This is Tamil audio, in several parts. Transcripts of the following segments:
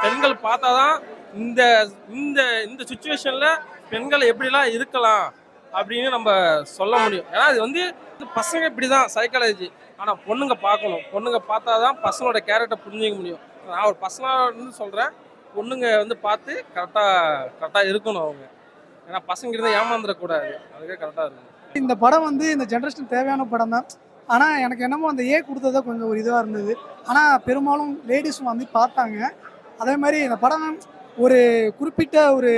பெண்கள் பார்த்தாதான் இந்த இந்த இந்த சுச்சுவேஷனில் பெண்கள் எப்படிலாம் இருக்கலாம் அப்படின்னு நம்ம சொல்ல முடியும். ஏன்னா இது வந்து பசங்க இப்படி தான் சைக்காலஜி. ஆனால் பொண்ணுங்க பார்க்கணும். பொண்ணுங்க பார்த்தா தான் பசங்களோட கேரக்டர் புரிஞ்சிக்க முடியும். நான் ஒரு பசங்களாக இருந்து சொல்கிறேன், பொண்ணுங்க வந்து பார்த்து கரெக்டாக இருக்கணும் அவங்க. ஏன்னா பசங்க இருந்தால் ஏமாந்துடக்கூடாது, அதுக்கே கரெக்டாக இருக்கணும். இந்த படம் வந்து இந்த ஜென்ரேஷன் தேவையான படம் தான். ஆனால் எனக்கு என்னமோ அந்த கொடுத்ததா கொஞ்சம் ஒரு இதுவாக இருந்தது. ஆனால் பெரும்பாலும் லேடிஸும் வந்து பார்த்தாங்க. அதே மாதிரி இந்த படம் ஒரு குறிப்பிட்ட ஒரு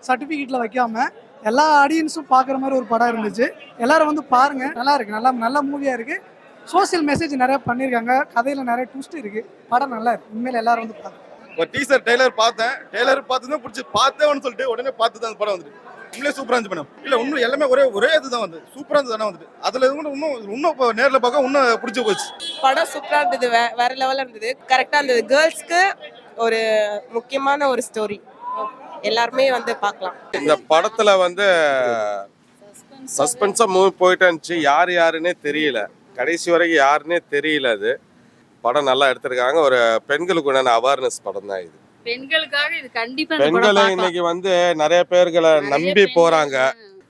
சர்டிஃபிகேட்டில் வைக்காமல் எல்லா ஆடியன்ஸும் பார்க்குற மாதிரி ஒரு படம் இருந்துச்சு. எல்லாரும் வந்து பாருங்கள், நல்லா இருக்குது, நல்ல மூவியாக இருக்குது. சோசியல் மெசேஜ் நிறையா பண்ணியிருக்காங்க, கதையில் நிறைய ட்விஸ்ட் இருக்குது. படம் நல்லா இருக்குது, உண்மையில் எல்லாரும் வந்து பாருங்க. ஒரு டீசர் ட்ரெய்லர் பார்த்தேன், ட்ரெய்லர் பார்த்து தான் பிடிச்சி பார்த்தேன்னு சொல்லிட்டு உடனே பார்த்து தான் அந்த படம் வந்துட்டு உண்மையிலே சூப்பராக இருந்துச்சு மேடம். இல்லை இன்னும் எல்லாமே ஒரே இதுதான் வந்து சூப்பராக இருந்தது தானே வந்துட்டு. அதில் இன்னும் இப்போ நேரில் பார்க்க இன்னும் பிடிச்சி போச்சு. படம் சூப்பராக இருந்தது, வேற லெவலில் இருந்தது, கரெக்டாக இருந்தது. கேர்ள்ஸ்க்கு ஒரு முக்கியமான ஒரு ஸ்டோரி, எல்லாருமே வந்து பார்க்கலாம். இந்த படத்துல வந்து சஸ்பென்ஸா மூவி போயிட்டு இருந்துச்சு. யாருன்னே தெரியல, கடைசி வரைக்கும் யாருன்னே தெரியல. அது படம் நல்லா எடுத்திருக்காங்க. ஒரு பெண்களுக்கு உண்டான அவேர்னஸ் படம் தான் இது. பெண்களுக்காக இது கண்டிப்பா பெண்களை இன்னைக்கு வந்து நிறைய பேர்களை நம்பி போறாங்க.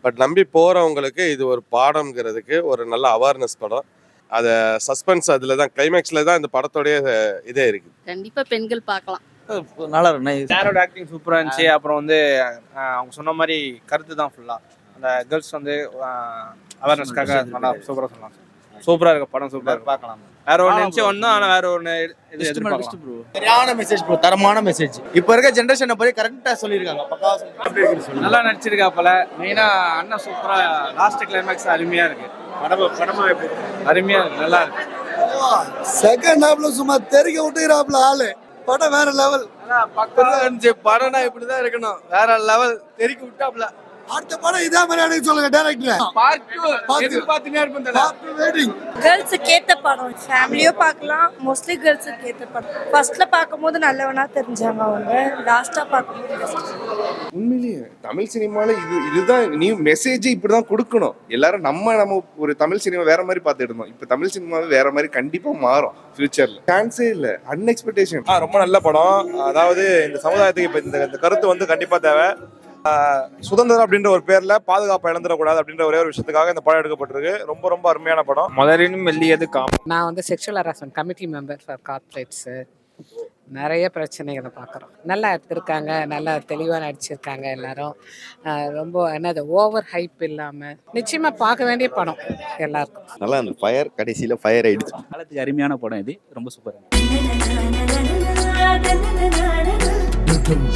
பட் நம்பி போறவங்களுக்கு இது ஒரு பாடம்ங்கிறதுக்கு ஒரு நல்ல அவேர்னஸ் படம். அத சஸ்பென்ஸ் அதுல தான் கிளைமேக்ஸ்ல தான் இந்த படத்தோடைய இதே இருக்கு. கண்டிப்பா பெண்கள் பார்க்கலாம். நல்லா இருக்கும். சாரோட ஆக்டிங் சூப்பராக இருந்துச்சு. அப்புறம் வந்து அவங்க சொன்ன மாதிரி கருத்து தான் ஃபுல்லாக அந்த கேர்ள்ஸ் வந்து அவேர்னஸ்க்காக நல்லா சூப்பராக சொன்னாங்க. சூப்பராக இருக்கு படம், சூப்பராக பார்க்கலாம். வேற ஒரு நினைச்சு ஒன்றும், ஆனால் வேற ஒன்று இது எதிர்பார்க்கலாம். சரியான மெசேஜ் ப்ரோ, தரமான மெசேஜ். இப்போ இருக்க ஜென்ரேஷனை பற்றி கரெக்டாக சொல்லியிருக்காங்க. நல்லா நடிச்சிருக்காப்பல. மெயினாக அண்ணன் சூப்பராக லாஸ்ட் கிளைமேக்ஸ் அருமையாக இருக்கு. படமா அருமையாக இருக்கு, நல்லா இருக்கு. செகண்ட் ஹாஃப்ல சும்மா தெறிக்க விட்டுக்கிறாப்ல ஆளு. படம் வேற லெவல். பக்கம் இருந்துச்சு. படம்னா இப்படிதான் இருக்கணும், வேற லெவல். தெறிக்க விட்டாப்ல. அடுத்த படம் இதே மாதிரி எனக்கு சொல்லுங்க டைரக்டர். கேர்ள்ஸுக்கு ஏத்த படம், ஃபேமிலியோ பார்க்கலாம். மோஸ்ட்லி கேர்ள்ஸுக்கு ஏத்த படம். ஃபர்ஸ்ட்ல பார்க்கும்போது நல்லவனா தெரிஞ்சாங்க அவங்க, லாஸ்டா பார்க்கும்போது உண்மையிலேயே தமிழ் சினிமால இதுதான் நீ மெசேஜ் இப்படிதான் கொடுக்கணும். எல்லாரும் நம்ம ஒரு தமிழ் சினிமா வேற மாதிரி பார்த்துட்டு இருந்தோம். இப்ப தமிழ் சினிமாவே வேற மாதிரி கண்டிப்பா மாறும் ஃபியூச்சர்ல. சான்ஸே இல்ல, அன்எக்ஸ்பெக்டேஷன். ரொம்ப நல்ல படம். அதாவது இந்த சமுதாயத்துக்கு இப்ப இந்த கருத்து வந்து கண்டிப்பா தேவை. சுதந்திரம் அப்படின்ற ஒரு பேர்ல பாதுகாப்பு இழந்துடக்கூடாது அப்படின்ற ஒரே ஒரு விஷயத்துக்காக இந்த படம் எடுக்கப்பட்டிருக்கு. ரொம்ப அருமையான படம். முதலினும் வெள்ளியது காமம். நான் வந்து sexual harassment committee member for corporates. நிறைய பிரச்சனைகளை பார்க்குறோம். நல்லா எடுத்திருக்காங்க, நல்லா தெளிவாக நடிச்சிருக்காங்க எல்லாரும். ரொம்ப என்னது ஓவர் ஹைப் இல்லாமல் நிச்சயமாக பார்க்க வேண்டிய படம் எல்லாருக்கும். நல்லா அந்த ஃபயர் கடைசியில ஃபயர் ஆயிடுச்சு. காலத்துக்கு அருமையான படம் இது, ரொம்ப super.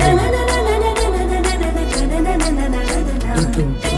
na na na na na na na na na na na na na na na na